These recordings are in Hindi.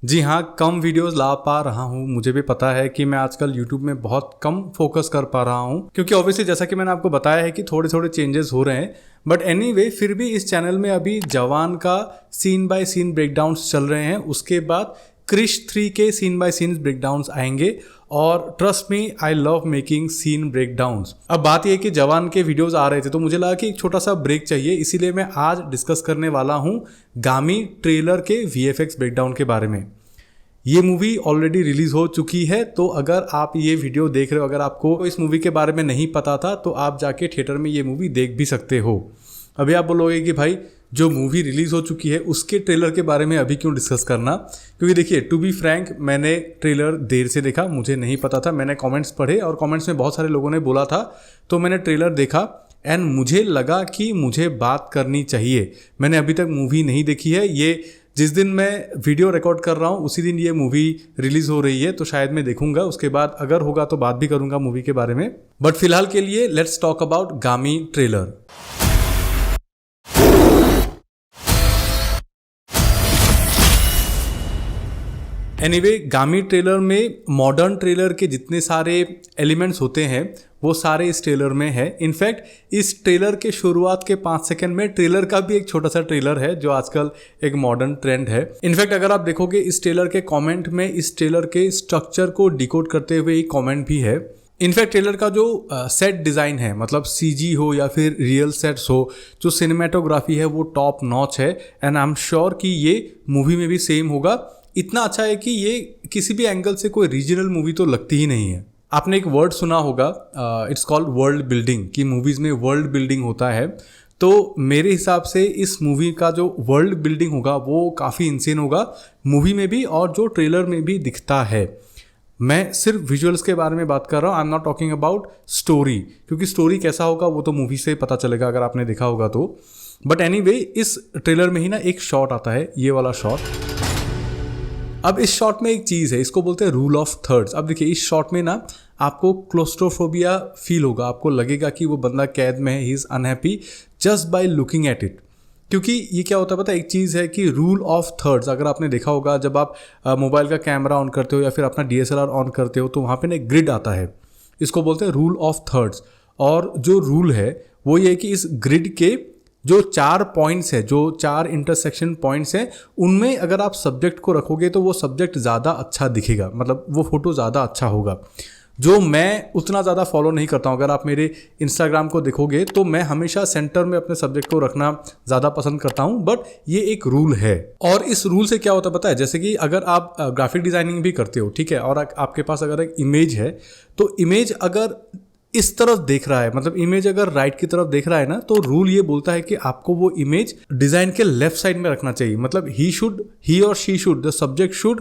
जी हाँ, कम वीडियोस ला पा रहा हूँ। मुझे भी पता है कि मैं आजकल यूट्यूब में बहुत कम फोकस कर पा रहा हूँ, क्योंकि ऑब्वियसली जैसा कि मैंने आपको बताया है कि थोड़े थोड़े चेंजेस हो रहे हैं। बट एनीवे, फिर भी इस चैनल में अभी जवान का सीन बाय सीन ब्रेकडाउन्स चल रहे हैं। उसके बाद क्रिश 3 के सीन बाय सीन ब्रेकडाउन्स आएंगे। और trust me, I love making scene breakdowns. अब बात यह है कि जवान के वीडियोस आ रहे थे तो मुझे लगा कि एक छोटा सा ब्रेक चाहिए, इसीलिए मैं आज डिस्कस करने वाला हूँ गामी ट्रेलर के VFX ब्रेकडाउन के बारे में। ये मूवी ऑलरेडी रिलीज हो चुकी है, तो अगर आप ये वीडियो देख रहे हो, अगर आपको इस मूवी के बारे में नहीं पता था तो आप जाके थिएटर में ये मूवी देख भी सकते हो। अभी आप बोलोगे कि भाई जो मूवी रिलीज हो चुकी है उसके ट्रेलर के बारे में अभी क्यों डिस्कस करना, क्योंकि देखिए टू बी फ्रैंक, मैंने ट्रेलर देर से देखा, मुझे नहीं पता था। मैंने कमेंट्स पढ़े और कमेंट्स में बहुत सारे लोगों ने बोला था, तो मैंने ट्रेलर देखा एंड मुझे लगा कि मुझे बात करनी चाहिए। मैंने अभी तक मूवी नहीं देखी है। ये जिस दिन मैं वीडियो रिकॉर्ड कर रहा हूँ उसी दिन ये मूवी रिलीज हो रही है, तो शायद मैं देखूंगा। उसके बाद अगर होगा तो बात भी करूंगा मूवी के बारे में। बट फिलहाल के लिए लेट्स टॉक अबाउट गामी ट्रेलर। एनीवे, गामी ट्रेलर में मॉडर्न ट्रेलर के जितने सारे एलिमेंट्स होते हैं वो सारे इस ट्रेलर में है। इनफैक्ट इस ट्रेलर के शुरुआत के 5 सेकंड में ट्रेलर का भी एक छोटा सा ट्रेलर है, जो आजकल एक मॉडर्न ट्रेंड है। इनफैक्ट अगर आप देखोगे इस ट्रेलर के कमेंट में इस ट्रेलर के स्ट्रक्चर को डिकोड करते हुए एक कमेंट भी है। इनफैक्ट ट्रेलर का जो सेट डिज़ाइन है, मतलब CG हो या फिर रियल सेट्स हो, जो सिनेमेटोग्राफी है वो टॉप नॉच है। एंड आई एम श्योर कि ये मूवी में भी सेम होगा। इतना अच्छा है कि ये किसी भी एंगल से कोई रीजनल मूवी तो लगती ही नहीं है। आपने एक वर्ड सुना होगा, इट्स कॉल्ड वर्ल्ड बिल्डिंग, कि मूवीज़ में वर्ल्ड बिल्डिंग होता है। तो मेरे हिसाब से इस मूवी का जो वर्ल्ड बिल्डिंग होगा वो काफ़ी इंसेन होगा, मूवी में भी और जो ट्रेलर में भी दिखता है। मैं सिर्फ विजुअल्स के बारे में बात कर रहा हूँ, I am not talking about story, क्योंकि स्टोरी कैसा होगा वो तो मूवी से पता चलेगा अगर आपने देखा होगा तो। बट एनीवे, इस ट्रेलर में ही ना एक शॉट आता है, ये वाला शॉट। अब इस शॉट में एक चीज़ है, इसको बोलते हैं रूल ऑफ थर्ड्स। अब देखिए इस शॉट में ना आपको क्लोस्ट्रोफोबिया फील होगा, आपको लगेगा कि वो बंदा कैद में है, he is unhappy just by looking at it. क्योंकि ये क्या होता है पता है, एक चीज़ है कि रूल ऑफ थर्ड्स, अगर आपने देखा होगा जब आप मोबाइल का कैमरा ऑन करते हो या फिर अपना DSLR ऑन करते हो तो वहाँ पे ना एक ग्रिड आता है, इसको बोलते हैं रूल ऑफ थर्ड्स। और जो रूल है वो ये है कि इस ग्रिड के जो 4 पॉइंट्स है, जो 4 इंटरसेक्शन पॉइंट्स हैं, उनमें अगर आप सब्जेक्ट को रखोगे तो वो सब्जेक्ट ज़्यादा अच्छा दिखेगा, मतलब वो फोटो ज़्यादा अच्छा होगा। जो मैं उतना ज़्यादा फॉलो नहीं करता हूँ। अगर आप मेरे इंस्टाग्राम को देखोगे तो मैं हमेशा सेंटर में अपने सब्जेक्ट को रखना ज़्यादा पसंद करता हूँ, बट ये एक रूल है। और इस रूल से क्या होता है पता है, जैसे कि अगर आप ग्राफिक डिज़ाइनिंग भी करते हो, ठीक है, और आपके पास अगर एक इमेज है, तो इमेज अगर इस तरफ देख रहा है, मतलब इमेज अगर राइट की तरफ देख रहा है ना, तो रूल ये बोलता है कि आपको वो इमेज डिज़ाइन के लेफ्ट साइड में रखना चाहिए। मतलब ही और she should, the subject should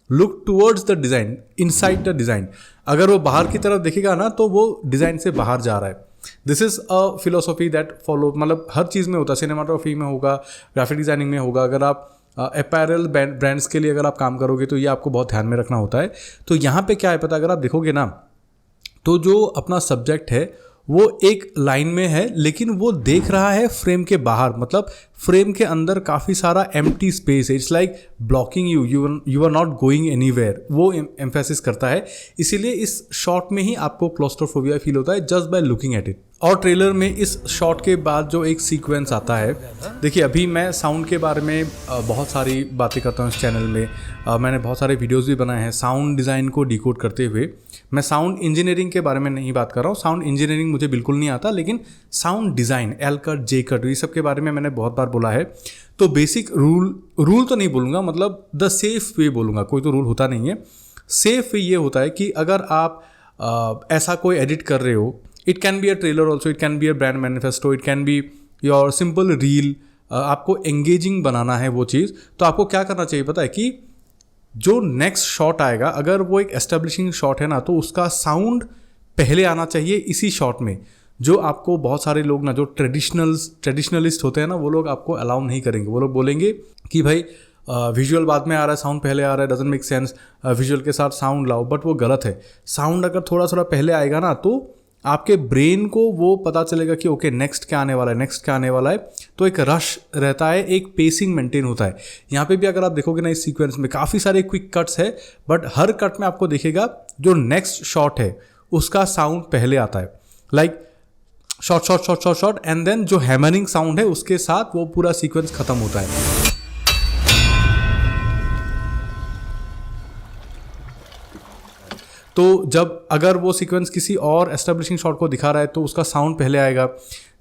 look towards the design, inside the design. अगर वो बाहर की तरफ देखेगा ना तो वो डिज़ाइन से बाहर जा रहा है। This is a philosophy that follow, मतलब हर चीज़ में होता है, सिनेमाटोग्राफी में होगा, ग्राफिक डिज़ाइनिंग में होगा। अगर आप अपैरल ब्रांड्स के लिए अगर आप काम करोगे तो ये आपको बहुत ध्यान में रखना होता है। तो यहाँ पे क्या है पता, अगर आप देखोगे ना तो जो अपना सब्जेक्ट है वो एक लाइन में है, लेकिन वो देख रहा है फ्रेम के बाहर, मतलब फ्रेम के अंदर काफ़ी सारा एम्प्टी स्पेस है। It's like blocking you are not going anywhere, वो एम्फेसिस करता है। इसीलिए इस शॉट में ही आपको क्लॉस्ट्रोफोबिया फील होता है just by looking at it. और ट्रेलर में इस शॉट के बाद जो एक सीक्वेंस आता है, देखिए अभी मैं साउंड के बारे में बहुत सारी बातें करता हूँ इस चैनल में। मैंने बहुत सारे वीडियोस भी बनाए हैं साउंड डिज़ाइन को डिकोड करते हुए। मैं साउंड इंजीनियरिंग के बारे में नहीं बात कर रहा हूँ, साउंड इंजीनियरिंग मुझे बिल्कुल नहीं आता, लेकिन साउंड डिज़ाइन, एल कट, जे कट, ये सब के बारे में मैंने बहुत बार बोला है। तो बेसिक रूल तो नहीं बोलूँगा, मतलब द सेफ वे बोलूँगा, कोई तो रूल होता नहीं है। सेफ वे ये होता है कि अगर आप ऐसा कोई एडिट कर रहे हो, it can be a trailer also, it can be a brand manifesto, it can be your simple reel, आपको एंगेजिंग बनाना है वो चीज़, तो आपको क्या करना चाहिए पता है कि जो नेक्स्ट शॉट आएगा, अगर वो एक एस्टेब्लिशिंग शॉट है ना, तो उसका साउंड पहले आना चाहिए इसी शॉट में। जो आपको बहुत सारे लोग ना, जो ट्रेडिशनलिस्ट होते हैं ना, वो लोग आपको अलाउ नहीं करेंगे। वो लोग बोलेंगे कि भाई विजुअल बाद में आ रहा है, साउंड पहले आ रहा है, डजंट मेक सेंस, विजुअल के साथ साउंड लाओ। बट वो गलत है। साउंड अगर थोड़ा थोड़ा पहले आएगा ना तो आपके ब्रेन को वो पता चलेगा कि ओके नेक्स्ट क्या आने वाला है, नेक्स्ट क्या आने वाला है। तो एक रश रहता है, एक पेसिंग मेंटेन होता है। यहाँ पे भी अगर आप देखोगे ना इस सीक्वेंस में काफ़ी सारे क्विक कट्स है, बट हर कट में आपको दिखेगा जो नेक्स्ट शॉट है उसका साउंड पहले आता है, like shot shot shot shot shot, and then जो हैमरिंग साउंड है उसके साथ वो पूरा सीक्वेंस खत्म होता है। तो जब अगर वो सीक्वेंस किसी और एस्टेब्लिशिंग शॉट को दिखा रहा है तो उसका साउंड पहले आएगा।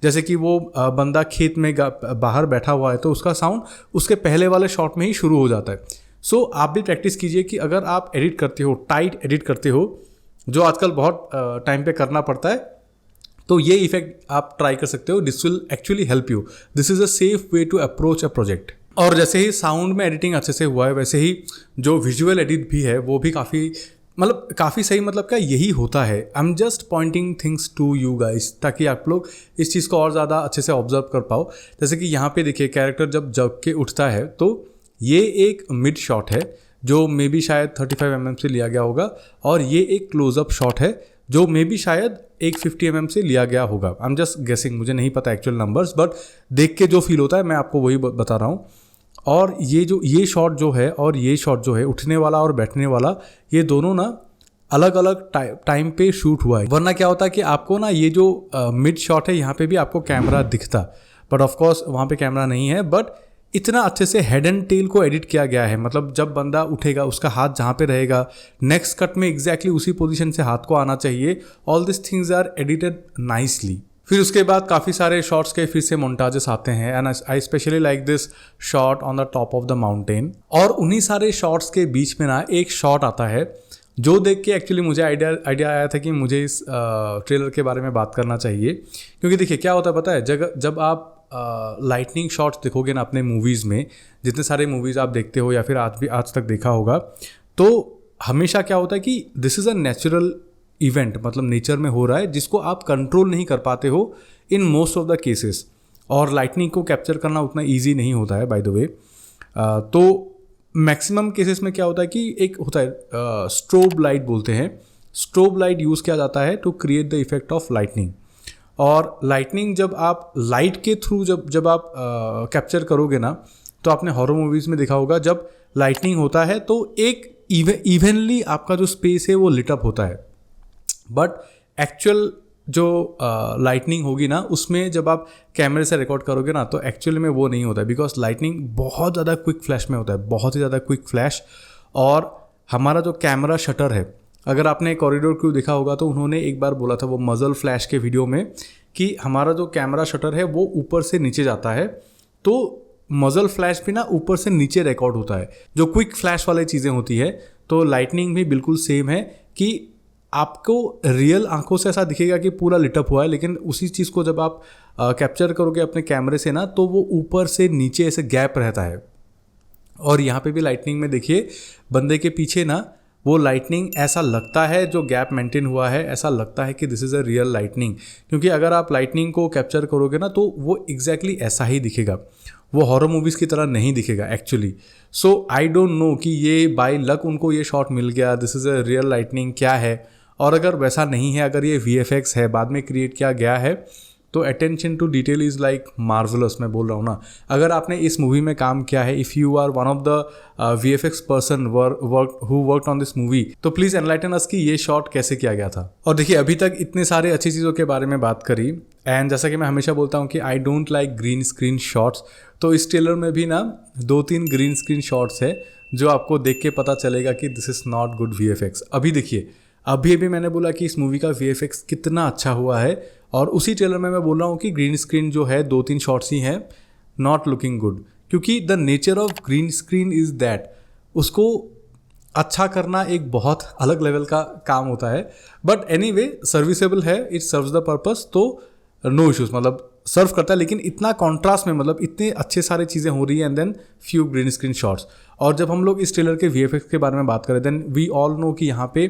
जैसे कि वो बंदा खेत में बाहर बैठा हुआ है तो उसका साउंड उसके पहले वाले शॉट में ही शुरू हो जाता है। सो आप भी प्रैक्टिस कीजिए कि अगर आप एडिट करते हो, टाइट एडिट करते हो, जो आजकल बहुत टाइम पे करना पड़ता है, तो ये इफेक्ट आप ट्राई कर सकते हो। This will actually help you. This is a safe way to approach a project. और जैसे ही साउंड में एडिटिंग अच्छे से हुआ है, वैसे ही जो विजुअल एडिट भी है वो भी काफ़ी सही, मतलब क्या यही होता है। I am just pointing things to you guys, ताकि आप लोग इस चीज़ को और ज़्यादा अच्छे से ऑब्जर्व कर पाओ। जैसे कि यहाँ पे देखिए कैरेक्टर जब जग के उठता है तो ये एक मिड शॉट है जो मे बी शायद 35 mm से लिया गया होगा, और ये एक क्लोजअप शॉट है जो मे बी शायद एक 50 mm से लिया गया होगा। आई एम जस्ट गेसिंग, मुझे नहीं पता एक्चुअल नंबर्स, बट देख के जो फील होता है मैं आपको वही बता रहा हूँ। और ये शॉट जो है और ये शॉट जो है, उठने वाला और बैठने वाला, ये दोनों ना अलग अलग टाइम पे शूट हुआ है। वरना क्या होता है कि आपको ना ये जो मिड शॉट है यहाँ पे भी आपको कैमरा दिखता, बट ऑफकोर्स वहाँ पे कैमरा नहीं है। बट इतना अच्छे से हेड एंड टेल को एडिट किया गया है, मतलब जब बंदा उठेगा उसका हाथ जहाँ पे रहेगा, नेक्स्ट कट में एग्जैक्टली उसी पोजीशन से हाथ को आना चाहिए। All this things are edited nicely. फिर उसके बाद काफ़ी सारे शॉट्स के फिर से मोन्टाजेस आते हैं, and I specially like this shot on the top of the mountain. और उन्हीं सारे शॉट्स के बीच में ना एक शॉट आता है जो देख के एक्चुअली मुझे आइडिया आया था कि मुझे इस ट्रेलर के बारे में बात करना चाहिए। क्योंकि देखिए क्या होता है पता है, जब आप लाइटनिंग शॉट्स देखोगे ना अपने मूवीज़ में, जितने सारे मूवीज़ आप देखते हो या फिर आज तक देखा होगा, तो हमेशा क्या होता है कि this is a natural event, मतलब नेचर में हो रहा है जिसको आप कंट्रोल नहीं कर पाते हो in most of the cases. और लाइटनिंग को कैप्चर करना उतना ईजी नहीं होता है बाय द वे। तो मैक्सिमम केसेस में क्या होता है कि एक होता है स्ट्रोब लाइट बोलते हैं। स्ट्रोब लाइट यूज़ किया जाता है to create the effect of lightning. और लाइटनिंग जब आप लाइट के थ्रू जब आप कैप्चर करोगे ना, तो आपने हॉरर मूवीज़ में देखा होगा जब लाइटनिंग होता है तो एक इवनली आपका जो स्पेस है वो लिट अप होता है। बट एक्चुअल जो लाइटनिंग होगी ना, उसमें जब आप कैमरे से रिकॉर्ड करोगे ना, तो एक्चुअली में वो नहीं होता है, बिकॉज लाइटनिंग बहुत ज़्यादा क्विक फ्लैश में होता है, बहुत ही ज़्यादा क्विक फ्लैश। और हमारा जो कैमरा शटर है, अगर आपने कॉरिडोर क्रू देखा होगा तो उन्होंने एक बार बोला था वो मजल फ्लैश के वीडियो में कि हमारा जो कैमरा शटर है वो ऊपर से नीचे जाता है, तो मजल फ्लैश भी ना ऊपर से नीचे रिकॉर्ड होता है, जो क्विक फ्लैश वाली चीज़ें होती है। तो लाइटनिंग भी बिल्कुल सेम है कि आपको रियल आंखों से ऐसा दिखेगा कि पूरा लिटअप हुआ है, लेकिन उसी चीज़ को जब आप कैप्चर करोगे अपने कैमरे से ना, तो वो ऊपर से नीचे ऐसे गैप रहता है। और यहाँ पे भी लाइटनिंग में देखिए बंदे के पीछे ना वो लाइटनिंग ऐसा लगता है, जो गैप मेंटेन हुआ है ऐसा लगता है कि this is a real lightning. क्योंकि अगर आप लाइटनिंग को कैप्चर करोगे ना, तो वो एग्जैक्टली ऐसा ही दिखेगा, वो हॉरर मूवीज़ की तरह नहीं दिखेगा actually. So I don't know कि ये बाय लक उनको ये शॉट मिल गया, this is a real lightning क्या है। और अगर वैसा नहीं है, अगर ये VFX है, बाद में क्रिएट किया गया है, तो attention to detail is like marvellous. मैं बोल रहा हूँ ना, अगर आपने इस मूवी में काम किया है, if you are one of the VFX person who worked on this movie, तो प्लीज़ एनलाइटन अस कि ये शॉट कैसे किया गया था। और देखिए अभी तक इतने सारे अच्छी चीज़ों के बारे में बात करी, एंड जैसा कि मैं हमेशा बोलता हूँ कि I don't like green screen shots, तो इस ट्रेलर में भी ना 2-3 ग्रीन स्क्रीन शॉट्स है जो आपको देख के पता चलेगा कि this is not good VFX। अभी देखिए, अभी मैंने बोला कि इस मूवी का VFX कितना अच्छा हुआ है, और उसी ट्रेलर में मैं बोल रहा हूँ कि ग्रीन स्क्रीन जो है 2-3 शॉट्स ही हैं, नॉट लुकिंग गुड। क्योंकि the nature of green screen is that उसको अच्छा करना एक बहुत अलग लेवल का काम होता है। बट एनीवे सर्विसेबल है, इट सर्व्स द पर्पस, तो नो इश्यूज़, मतलब सर्व करता है। लेकिन इतना कॉन्ट्रास्ट में, मतलब इतने अच्छे सारे चीज़ें हो रही हैं, and then few green screen shots. और जब हम लोग इस ट्रेलर के VFX के बारे में बात करें, देन वी ऑल नो कि यहाँ पे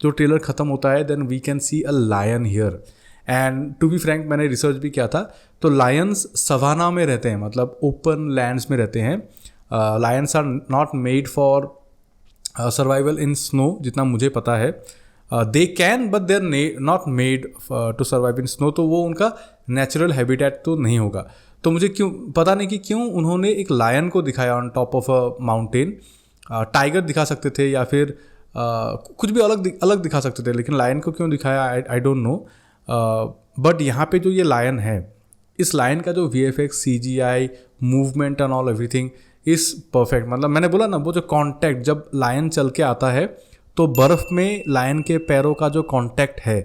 जो ट्रेलर ख़त्म होता है, then we can see a lion here. And to be frank, मैंने रिसर्च भी किया था, तो लायंस सवाना में रहते हैं, मतलब ओपन लैंड्स में रहते हैं। Lions are not made for survival in snow, जितना मुझे पता है। They can but they are not made to survive in snow, तो वो उनका नेचुरल हैबिटेट तो नहीं होगा। तो मुझे क्यों पता नहीं कि क्यों उन्होंने एक लायन को दिखाया on top of a mountain. Tiger दिखा सकते थे या फिर कुछ भी अलग दिखा सकते थे, लेकिन लायन को क्यों दिखाया आई डोंट नो। बट यहाँ पे जो ये लायन है, इस लायन का जो VFX, CGI, movement and all everything is perfect. मतलब मैंने बोला ना, वो जो कॉन्टैक्ट जब लायन चल के आता है तो बर्फ़ में लायन के पैरों का जो कॉन्टैक्ट है,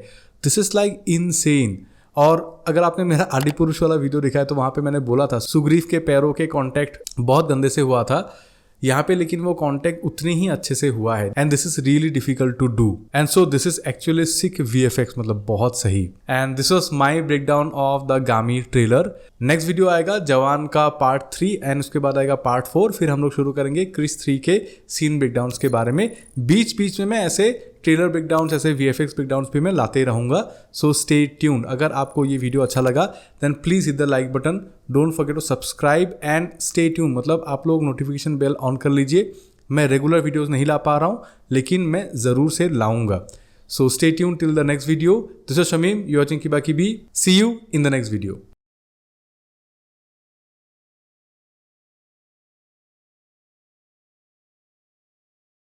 दिस इज़ लाइक इनसेन। और अगर आपने मेरा आदिपुरुष वाला वीडियो देखा है तो वहाँ पे मैंने बोला था सुग्रीव के पैरों के कॉन्टैक्ट बहुत गंदे से हुआ था यहाँ पे, लेकिन वो कॉन्टैक्ट उतनी ही अच्छे से हुआ है। And this is really difficult to do, and so this is actually sick VFX, मतलब बहुत सही। And this was my breakdown of the Gaami trailer. Next video आएगा जवान का पार्ट 3 एंड उसके बाद आएगा पार्ट 4। फिर हम लोग शुरू करेंगे क्रिस 3 के सीन ब्रेकडाउन्स के बारे में। बीच बीच में मैं ऐसे ट्रेलर ब्रेकडाउन्स, ऐसे VFX ब्रेकडाउन्स भी मैं लाते रहूँगा। So stay tuned. अगर आपको ये वीडियो अच्छा लगा then please hit the like button, don't forget to subscribe and stay tuned. मतलब आप लोग नोटिफिकेशन बेल ऑन कर लीजिए। मैं रेगुलर वीडियोस नहीं ला पा रहा हूँ, लेकिन मैं ज़रूर से लाऊंगा। So stay tuned till the next video. This is Shamim, you watching किबा किबी। See you in the next video.